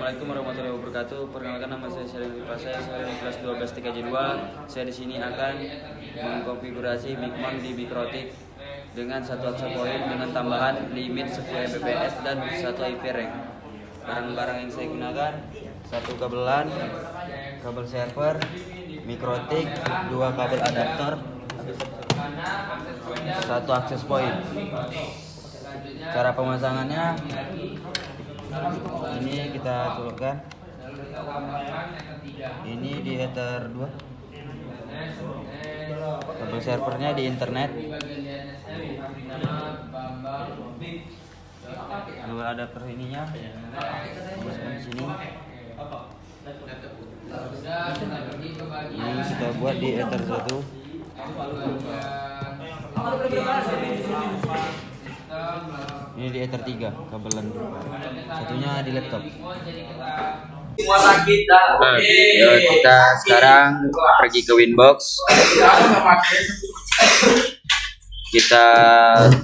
Assalamualaikum warahmatullahi wabarakatuh. Perkenalkan, nama saya Syarif Pasai, saya di kelas 12 TKJ 2. Saya di sini akan mengkonfigurasi Bigmon di Bikrotik dengan satu access point dengan tambahan limit 10 Mbps dan 1 IP rank. Barang-barang yang saya gunakan: satu kabelan, kabel server, Mikrotik, 2 kabel adaptor, 1 access point. Cara pemasangannya ini kita colokkan ini di Ether 2, kabel servernya di internet, kabel adapter ininya masukkan di sini. Ini kita buat di Ether 1. Ini di Ether 3 kabelan, satunya di laptop. Kita sekarang pergi ke Winbox. Kita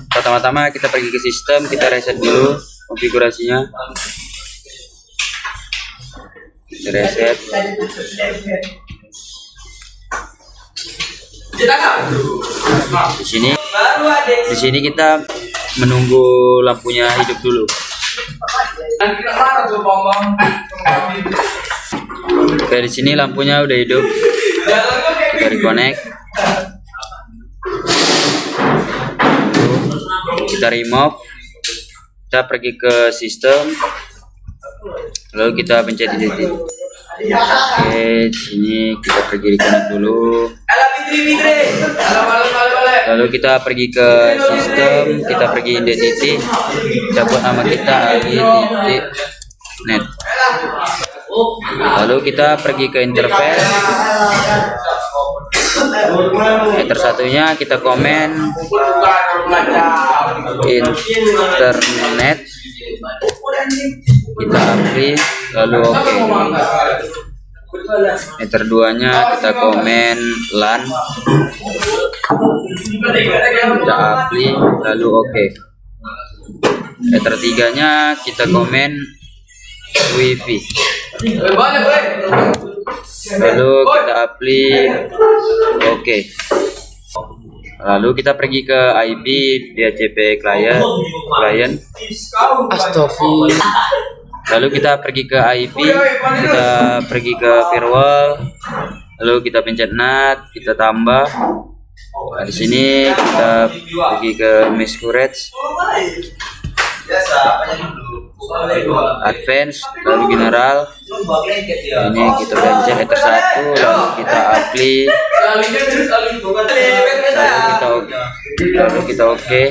pertama-tama kita pergi ke sistem, kita reset dulu konfigurasinya. Kita reset. Di sini kita menunggu lampunya hidup dulu. Oke, di sini lampunya udah hidup. Kita reconnect. Kita remove. Kita pergi ke sistem. Lalu kita pencet edit. Oke, di sini kita pergi reconnect dulu. Lalu kita pergi ke sistem, kita pergi identity, kita buat nama kita ali.net. Lalu kita pergi ke interface. Ether satunya kita komen internet, kita apply, lalu oke. Ether 2 nya kita komen LAN, kita apply, lalu oke. Ether 3 nya kita komen wifi, lalu kita apply, oke. Lalu kita pergi ke IP DHCP client. Astagfirullah. Lalu kita pergi ke IP, kita pergi ke firewall, lalu kita pencet NAT, kita tambah. Nah, di sini kita pergi ke mesh coverage, advance, lalu general. Ini kita pencet Ether 1, lalu kita apply, lalu kita oke,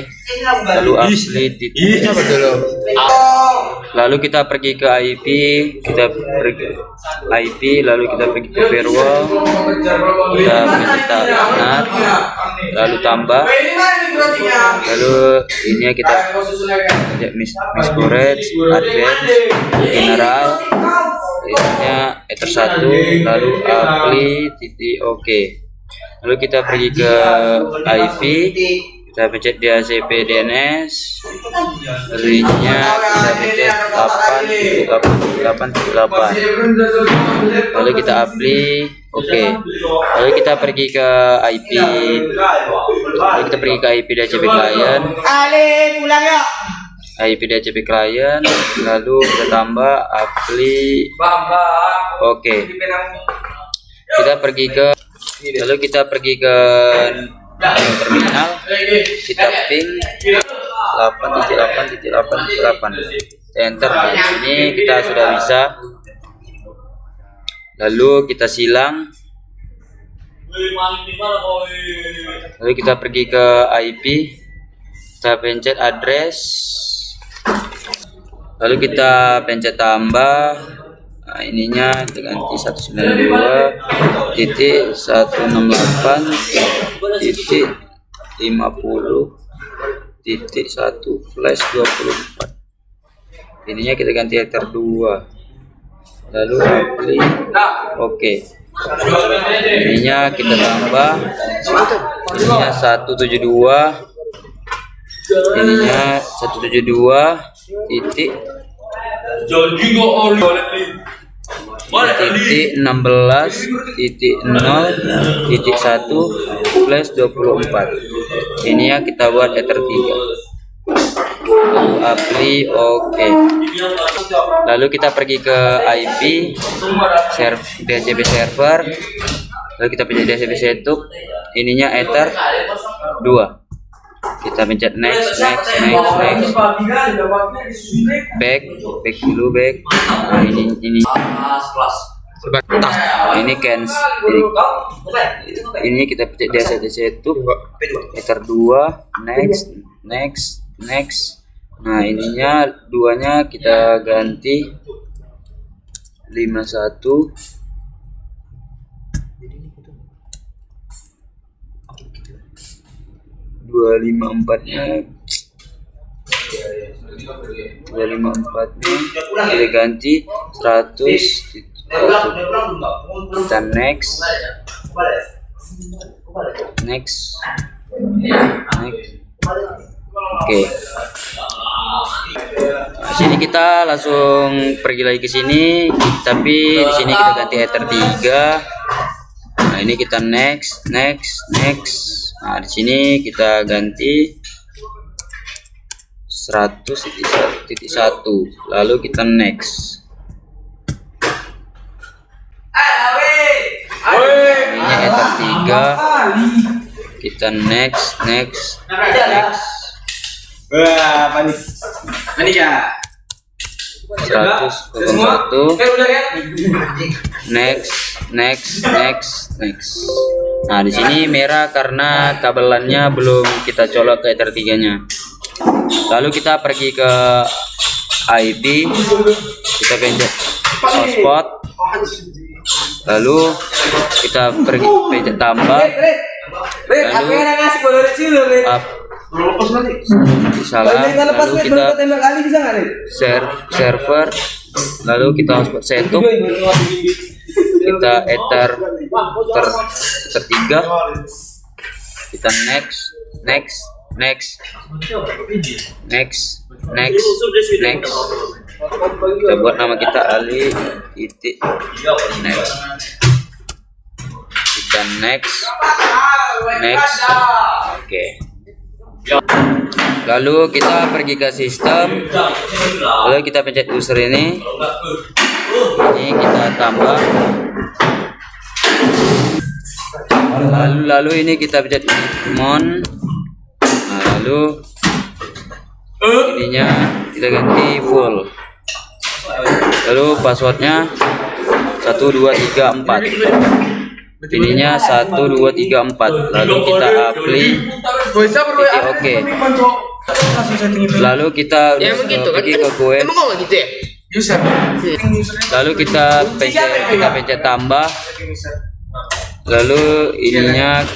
lalu apply titik. Lalu kita pergi ke IP, kita pergi IP, lalu kita pergi ke firewall, kita pencet NAT, lalu tambah, lalu ini kita pencet mesh coverage, advance, general, ininya Ether 1, lalu apply titik oke. Lalu kita pergi ke IP, kita pencet DHCP DNS, lalu ininya kita pencet 8.8.8, lalu kita apply, oke. Lalu kita pergi ke IP, lalu kita pergi ke IP DHCP client, IP DHCP client, lalu kita tambah apply, oke. Kita pergi ke, lalu kita pergi ke terminal, kita ping 8.8.8.8, enter. Di sini kita sudah bisa. Lalu kita silang, lalu kita pergi ke IP, kita pencet address, lalu kita pencet tambah. Nah, /ininya kita ganti 192.168.50.1 flash 24. Ininya kita ganti Ether 2, lalu apply, oke. Ininya kita tambah, ininya 172, ininya 172 titik titik 16 titik 0 titik 1 plus 24. Ini ya kita buat ether 3. Lalu apply oke. Lalu kita pergi ke IP DHCP server. Lalu kita pencet DHCP setup. Ininya ether 2. Kita pencet next. Back dulu. Nah, ini cancel. Ini kita pencet DHCP setup. Ether 2. Next. Nah, ininya duanya kita ganti 51. 254-nya kita ganti 100. Kita next. Oke. Nah, sini kita langsung pergi lagi ke sini, tapi di sini kita ganti ether 3. Nah, ini kita next. Nah, di sini kita ganti 100.1. Lalu kita next. Ini ether 3. Kita next. Wah, panik ya. 100.1. Next. Nah, di sini merah karena kabelannya belum kita colok ke ether 3-nya. Lalu kita pergi ke IP, kita pencet hotspot. Lalu kita pergi pencet tambah. Lalu salah. Lalu kita server. Lalu kita hotspot setup. Kita ether 3. Kita next. Kita buat nama kita Ali titik next. Kita next. Oke. Lalu kita pergi ke sistem. Lalu kita pencet user ini kita tambah. Lalu ini kita pencet mon. Nah, lalu ininya kita ganti full. Lalu passwordnya 1234. Ininya 1234. Lalu kita apply titik oke. Lalu kita pergi ke web. Lalu kita pencet tambah. Lalu ininya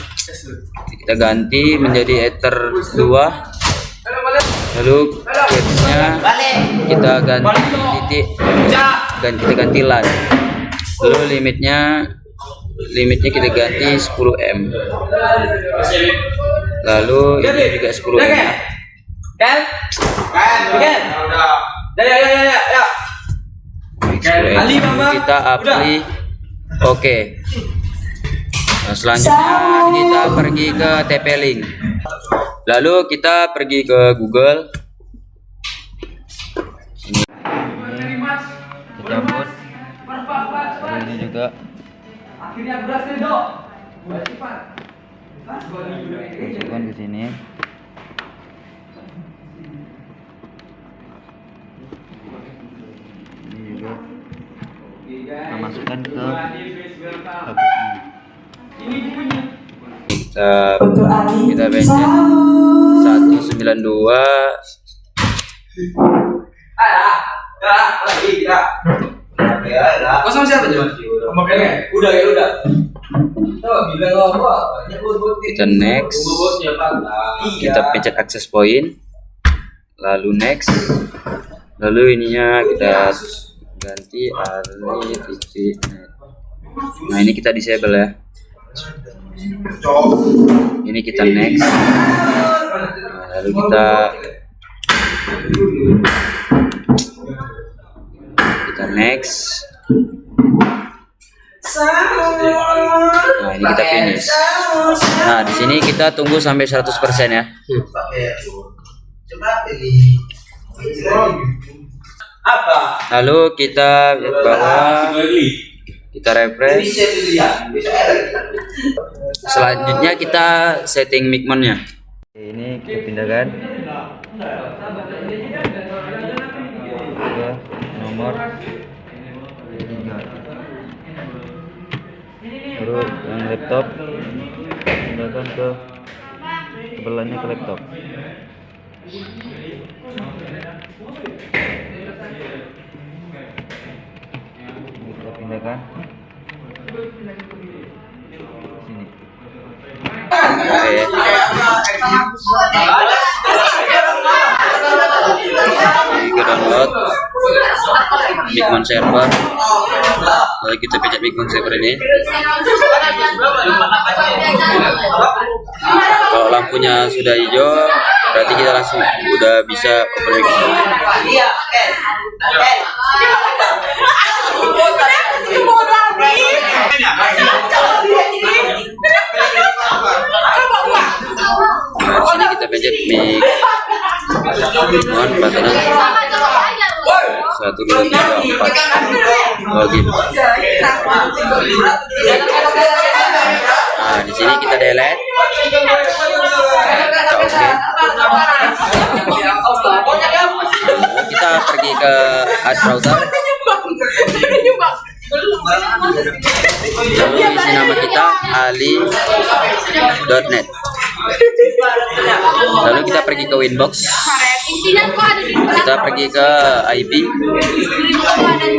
kita ganti menjadi ether 2. Lalu quotes-nya kita ganti titik dan kita ganti LAN. Lalu limitnya kita ganti 10M. Lalu ini juga 10M ya. Kita apply oke. Nah, selanjutnya kita pergi ke TP-Link. Lalu kita pergi ke Google. Sini. Kita buat. Ini juga. Masukkan ke sini. Ini juga. Kita masukkan ke kita pencet 192. Kau sama siapa Jon? Udah. Kita next. Kita pencet access point. Lalu next. Lalu ininya kita ganti ali titik. Nah, ini kita disable ya. Ini kita next. Nah, lalu kita Kita next. Nah, ini kita finish. Nah, di sini kita tunggu sampai 100% ya. Lalu kita lihat bawah, kita refresh. Selanjutnya kita setting micmonnya. Ini kita pindahkan ke nomor 3. Terus yang laptop pindahkan ke sebelahnya ke laptop. Kita pindahkan sini. Oke. Kita download Micmon server. Lalu kita pencet Micmon server ini. Kalau lampunya sudah hijau, berarti kita langsung udah bisa open Micmon. Nah, di sini kita pencet Micmon button 1, 2, 3, 4 login. Nah, di sini kita delete. Kita pergi ke add browser. Lalu isi nama kita ali.net. Lalu kita pergi ke Winbox. Kita pergi ke IP.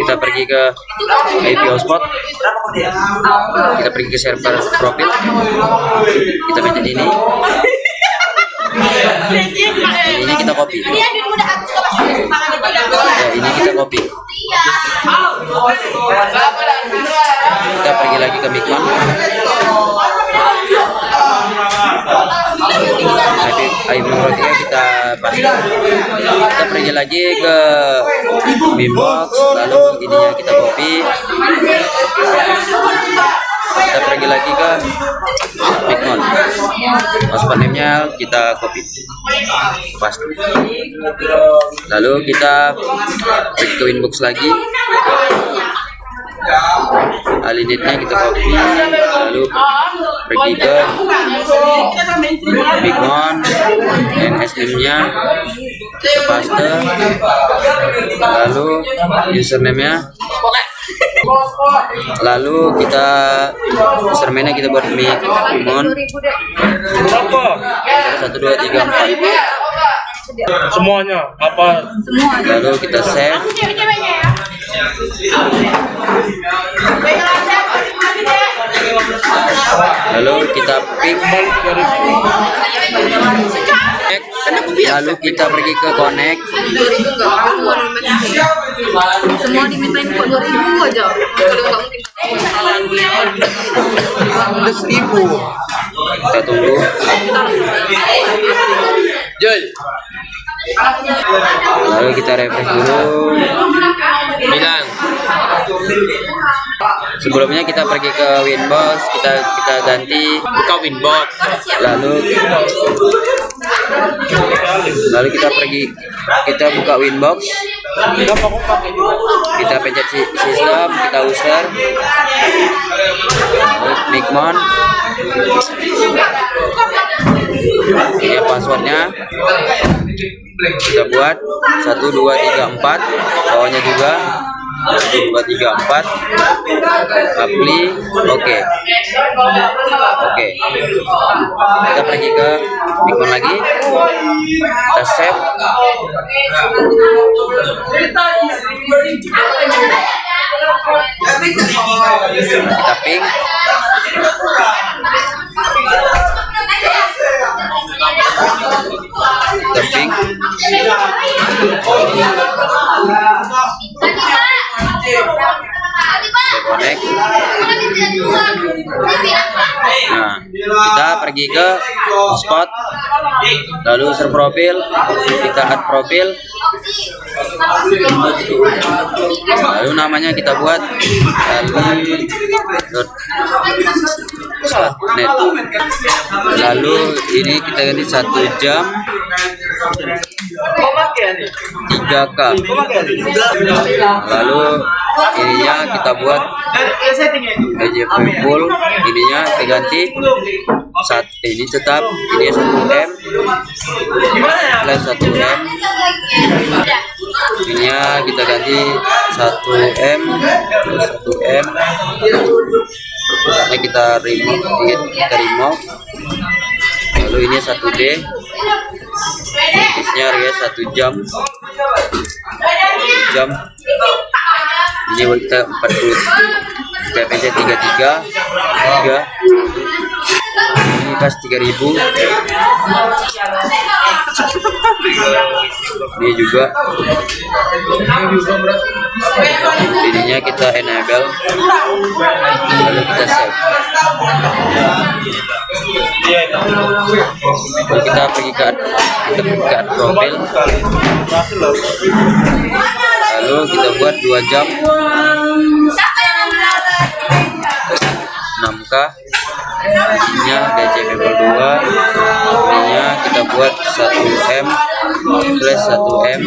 Kita pergi ke IP hotspot. Kita pergi ke server profil. Kita pencet ini. Ini kita copy. Ya, ini kita copy. Kita pergi lagi ke Micmon. IP nomor 3 kita paste. Kita pergi lagi ke Winbox, lalu ininya kita copy. Kita pergi lagi ke Micmon. Password name-nya kita copy. Paste. Lalu kita pergi ke Winbox lagi. Alinetnya kita copy, lalu pergi ke Micmon, NS name-nya kita paste, lalu username-nya, lalu kita username-nya kita buat Micmon 1, 2, 3, 4 semuanya apa? lalu kita save. Lalu kita pick, lalu kita pergi ke connect. Semua dimintain kok 2000 aja. Kalau nggak mungkin 100.000. Kita tunggu. Joy. Lalu kita refresh dulu. Bilang. Sebelumnya kita pergi ke Winbox, kita ganti Buka Winbox. Lalu kita buka Winbox. Kita pencet sistem, kita user Micmon. Ini passwordnya kita buat 1, 2, 3, 4. Bawahnya juga 1, 2, 3, 4. Apply, oke. Kita pergi ke Micmon lagi. Kita save. Kita ping. Ping. Connect. Nah, kita pergi ke hotspot, lalu user profil, kita add profil, Lalu namanya kita buat ali.net. Lalu ini kita ganti 1 jam 3K. Lalu ininya kita buat DJP full, ininya diganti ini tetap ini 1M plus 1M, ininya kita ganti 1M plus 1M. Ini kita remove. Lalu ini 1D, isnya harga 1 jam. Ini kita 40 PPC 33 ini pas 3.000. Ini juga ininya kita enable, lalu kita save. Lalu kita pergi ke add profil, lalu kita buat 2 jam 6K. Ininya DJP 2, ininya kita buat 1M plus 1M,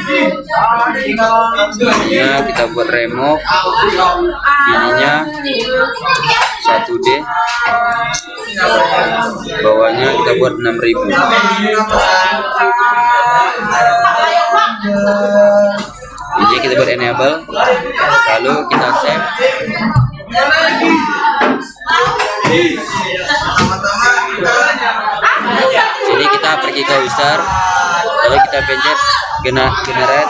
ininya kita buat remove, ininya 1D, bawahnya kita buat 6.000. Ini kita buat enable, lalu kita save. Sini kita pergi ke user, lalu kita pencet generate.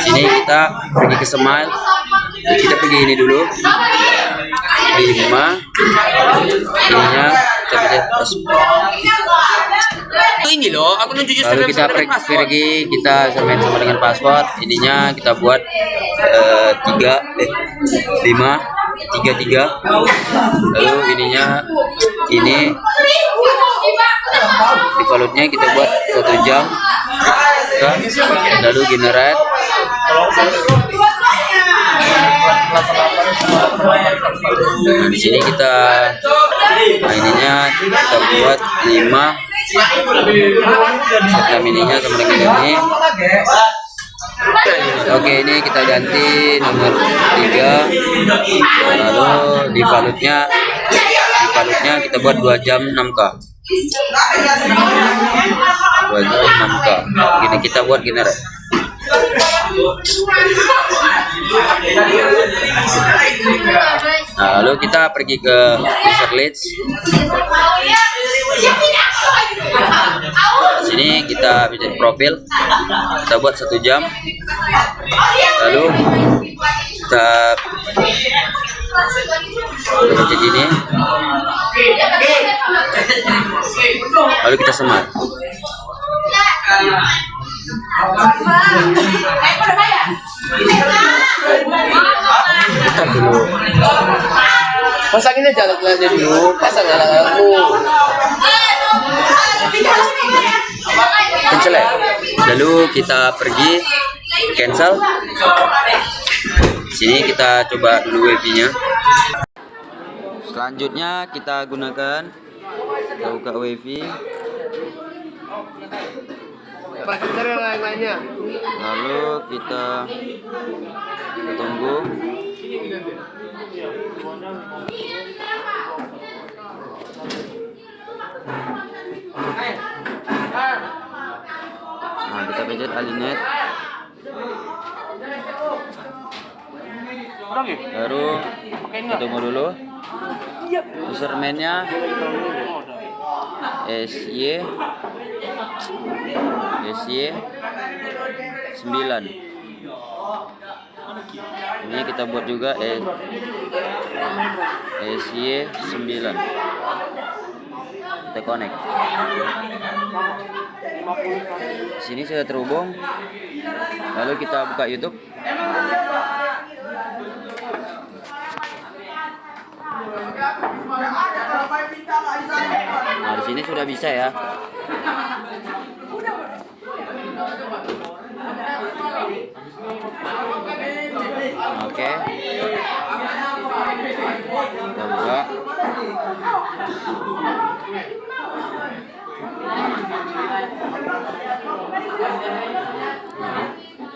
Sini kita pergi ke smile, kita pergi ini dulu 5, ininya kita pencet Ini loh, aku nunjuk lalu kita pergi kita sama dengan password. Ininya kita buat 5 3. Lalu ininya ini defaultnya kita buat 1 jam, lalu generate. Nah, di sini kita ininya kita buat 5, setelah ininya sama dengan ini. Oke, ini kita ganti nomor 3, lalu defaultnya kita buat 2 jam 6K. 2 jam 6K. Gini kita buat generate. Nah, lalu kita pergi ke user list. Sini kita bikin profil, kita buat 1 jam, lalu kita pencet ini, lalu kita semat. Bentar dulu. Pasangin aja alat-alatnya dulu, pasang alat-alatmu. Cancel ya. Lalu kita pergi cancel. Sini kita coba dulu wifi-nya. Selanjutnya kita gunakan, kita buka wifi. Lalu kita tunggu. Nah, kita pencet alinet. Baru kita tunggu dulu. Username-nya SY 9. Ini kita buat juga SY 9. Kita connect. Sini sudah terhubung. Lalu kita buka YouTube. Nah, di sini sudah bisa ya. Oke. Kita buka.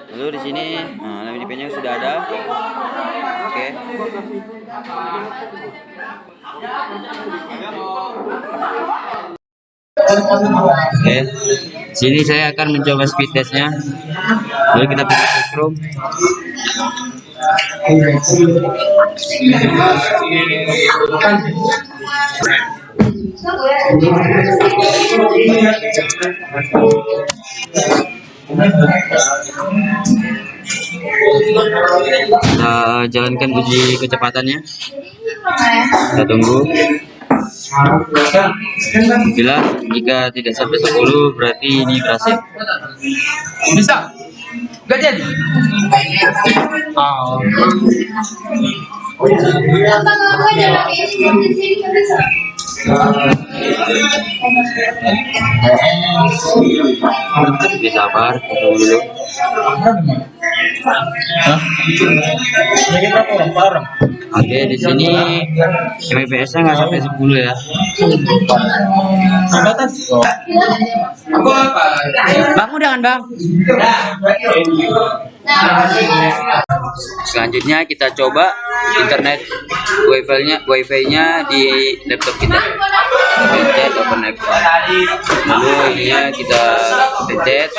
Lalu di sini, lampu IP-nya sudah ada. Oke. Oke. Sini saya akan mencoba speed testnya. Lalu kita pilih Chrome. Kita jalankan uji kecepatannya. Kita tunggu. Jika tidak sampai 10 berarti ini berhasil. Bisa? Gak jadi? Oke, sabar, tunggu dulu. Oke, di sini MPS-nya nggak sampai 10 ya. Bang, udahan bang. Selanjutnya kita coba internet wifi-nya di laptop kita. Pencet open laptop. Lalu ininya kita pencet.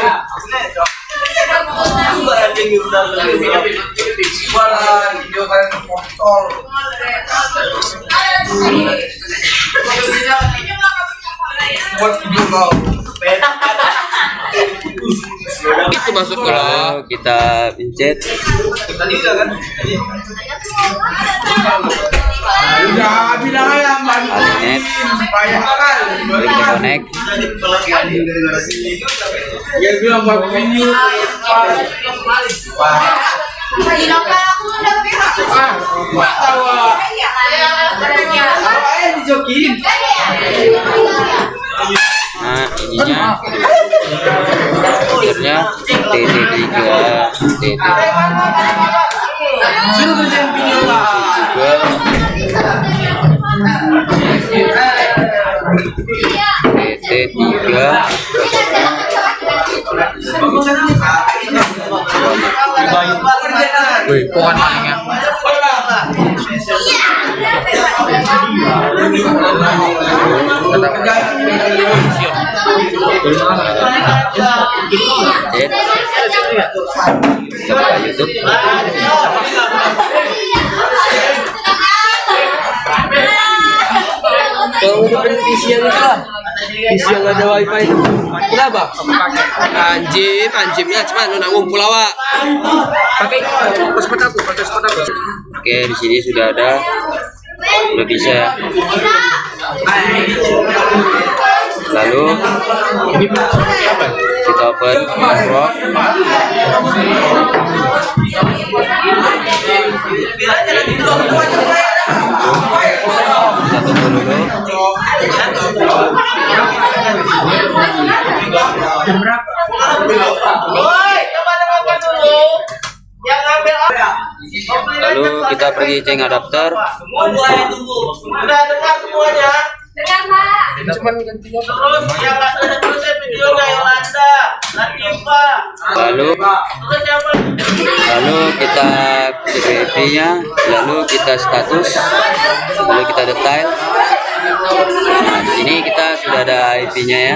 Itu masuk ke Lalu kita pencet. Alnet. Lalu kita connect. Nah, ininya akhirnya TT3 Wih, pohon malingnya. Kita buka YouTube. Kalau udah beli PC yang itu lah, PC yang ada wifi itu. Kenapa? Anjimnya cuman lu nak ngumpul awak. Pakai hotspot aku. Oke, di sini sudah ada, udah bisa ya. Lalu kita open Firefox. Kita tunggu dulu. Lalu kita pergi ceng adapter. Udah dengar semuanya. Dengar, Pak. Cuman gantinya. Terus yang nggak selesai videonya Yolanda, Latifa. Lalu kita PVP-nya, lalu kita status, lalu kita detail. Nah, di sini kita sudah ada IP-nya ya.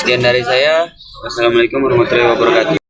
Sekian dari saya. Wassalamualaikum warahmatullahi wabarakatuh.